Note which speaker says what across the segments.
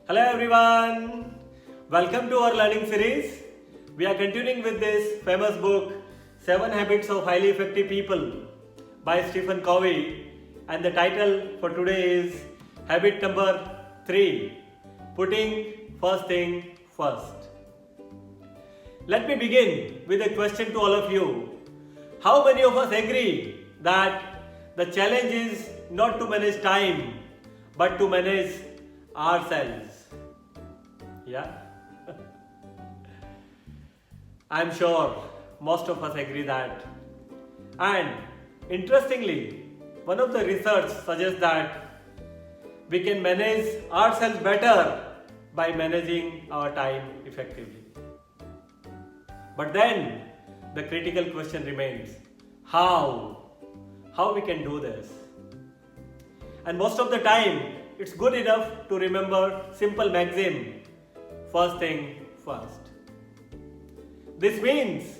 Speaker 1: Hello everyone, welcome to our learning series. We are continuing with this famous book 7 Habits of Highly Effective People by Stephen Covey, and the title for today is habit number 3, putting first thing first. Let me begin with a question to all of you. How many of us agree that the challenge is not to manage time but to manage ourselves? Yeah? I'm sure most of us agree that. And interestingly, one of the research suggests that we can manage ourselves better by managing our time effectively. But then the critical question remains, how? How we can do this? And most of the time, it's good enough to remember simple maxim, first thing first. This means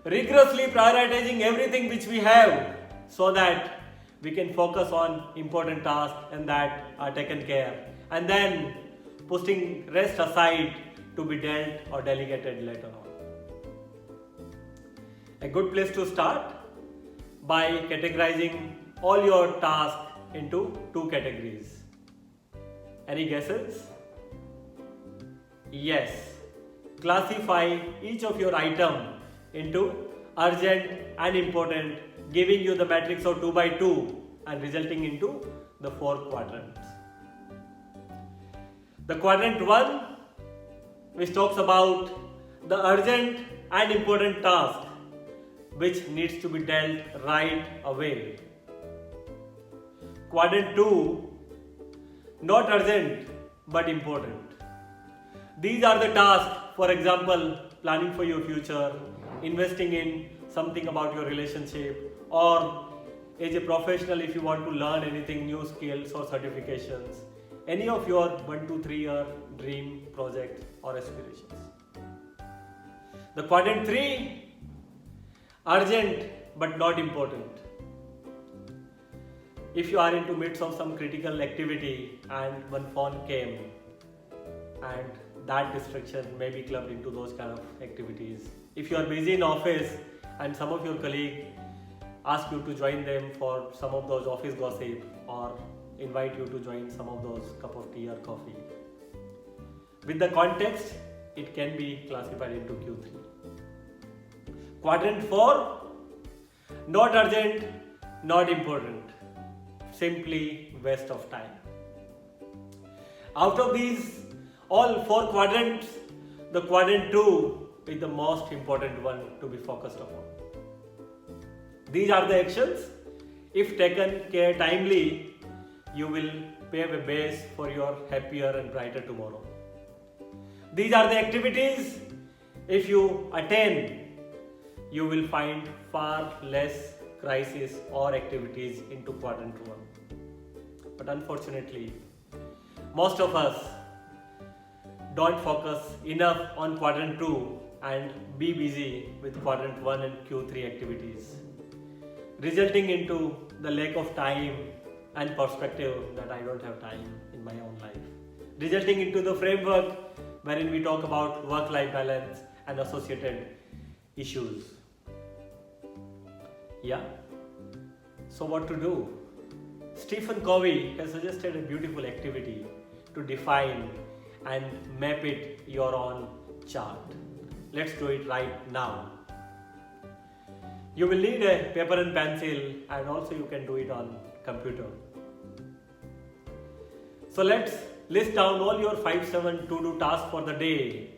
Speaker 1: rigorously prioritizing everything which we have so that we can focus on important tasks and that are taken care, and then putting rest aside to be dealt or delegated later on. A good place to start by categorizing all your tasks into 2 categories. Any guesses? Yes. Classify each of your item into urgent and important, giving you the matrix of 2 by 2 and resulting into the 4 quadrants. The quadrant 1, which talks about the urgent and important task which needs to be dealt right away. Quadrant 2, not urgent but important. These are the tasks, for example, planning for your future, investing in something about your relationship, or as a professional if you want to learn anything, new skills or certifications, any of your 1 to 3 year dream project or aspirations. The quadrant 3, urgent but not important. If you are into midst of some critical activity and one phone came and that distraction may be clubbed into those kind of activities. If you are busy in office and some of your colleagues ask you to join them for some of those office gossip or invite you to join some of those cup of tea or coffee. With the context, it can be classified into Q3. Quadrant 4, not urgent, not important, simply waste of time. Out of these all 4 quadrants, the quadrant 2 is the most important one to be focused upon. These are the actions. If taken care timely, you will pave a base for your happier and brighter tomorrow. These are the activities. If you attain, you will find far less crisis or activities into quadrant 1. But unfortunately, most of us don't focus enough on quadrant 2 and be busy with quadrant 1 and Q3 activities, resulting into the lack of time and perspective that I don't have time in my own life, resulting into the framework wherein we talk about work-life balance and associated issues. Yeah? So what to do? Stephen Covey has suggested a beautiful activity to define and map it your own chart. Let's do it right now. You will need a paper and pencil, and also you can do it on computer. So let's list down all your 5-7 to-do tasks for the day,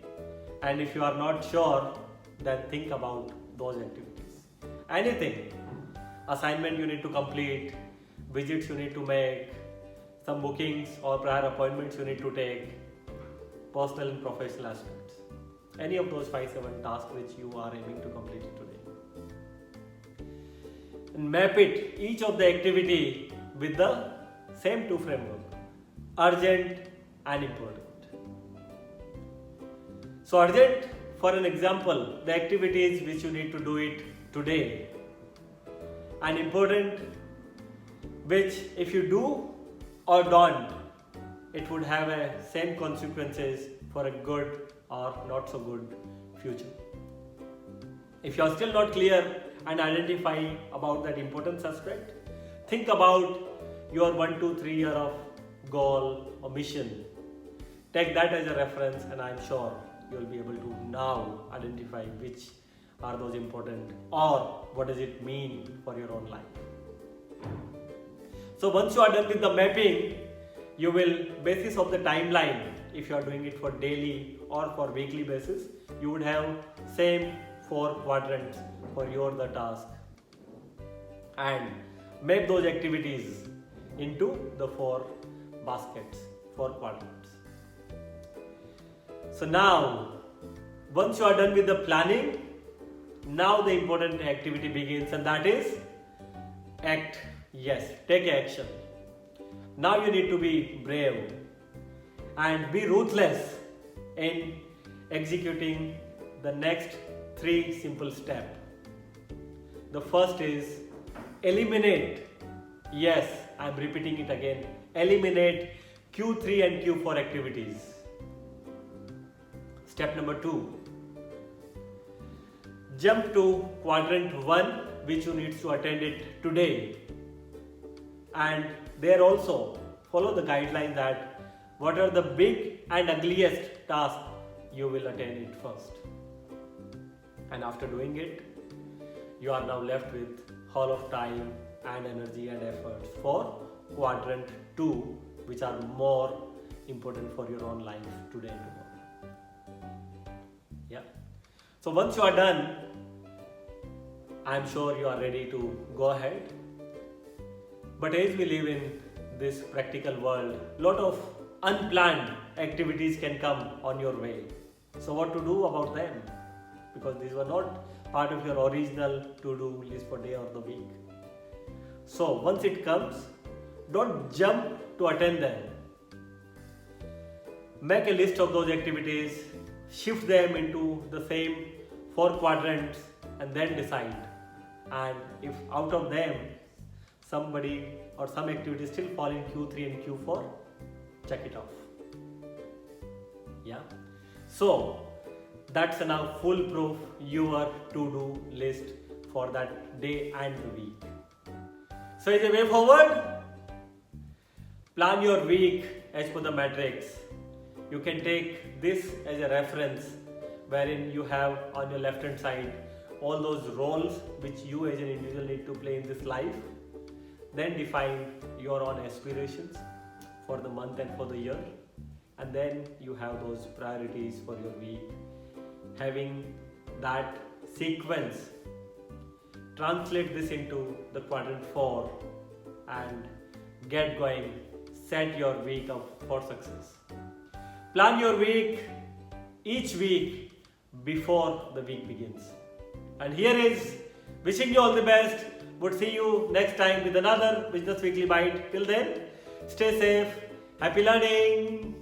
Speaker 1: and if you are not sure, then think about those activities. Anything, assignment you need to complete, visits you need to make, some bookings or prior appointments you need to take, personal and professional aspects. Any of those 5-7 tasks which you are aiming to complete today. And map it, each of the activity with the same 2 framework, urgent and important. So urgent, for an example, the activities which you need to do it today, and important, which if you do or don't, it would have a same consequences for a good or not so good future. If you are still not clear and identify about that important aspect, think about your 1, 2, 3 year of goal or mission. Take that as a reference, and I'm sure you will be able to now identify which are those important or what does it mean for your own life. So once you are done with the mapping, you will, basis of the timeline, if you are doing it for daily or for weekly basis, you would have same 4 quadrants for your the task, and map those activities into the 4 baskets, 4 quadrants. So now, once you are done with the planning, now the important activity begins, and that is act. Yes, take action. Now you need to be brave and be ruthless in executing the next 3 simple steps. The first is eliminate. Yes, I am repeating it again. Eliminate Q3 and Q4 activities. Step number 2. Jump to quadrant 1, which you need to attend it today. And there also follow the guideline that what are the big and ugliest tasks you will attend it first. And after doing it, you are now left with whole of time and energy and efforts for quadrant 2, which are more important for your own life today and tomorrow. Yeah. So once you are done, I am sure you are ready to go ahead. But as we live in this practical world, lot of unplanned activities can come on your way. So what to do about them? Because these were not part of your original to-do list for day or the week. So once it comes, don't jump to attend them. Make a list of those activities, shift them into the same 4 quadrants, and then decide. And if out of them somebody or some activities still fall in Q3 and Q4, check it off. Yeah. So that's now foolproof your to-do list for that day and the week. So as a way forward, plan your week as per the matrix. You can take this as a reference, wherein you have on your left hand side all those roles which you as an individual need to play in this life. Then define your own aspirations for the month and for the year, and then you have those priorities for your week. Having that sequence, translate this into the quadrant 4 and get going. Set your week up for success. Plan your week each week before the week begins. And here is wishing you all the best. Would see you next time with another Business Weekly Bite. Till then, stay safe. Happy learning.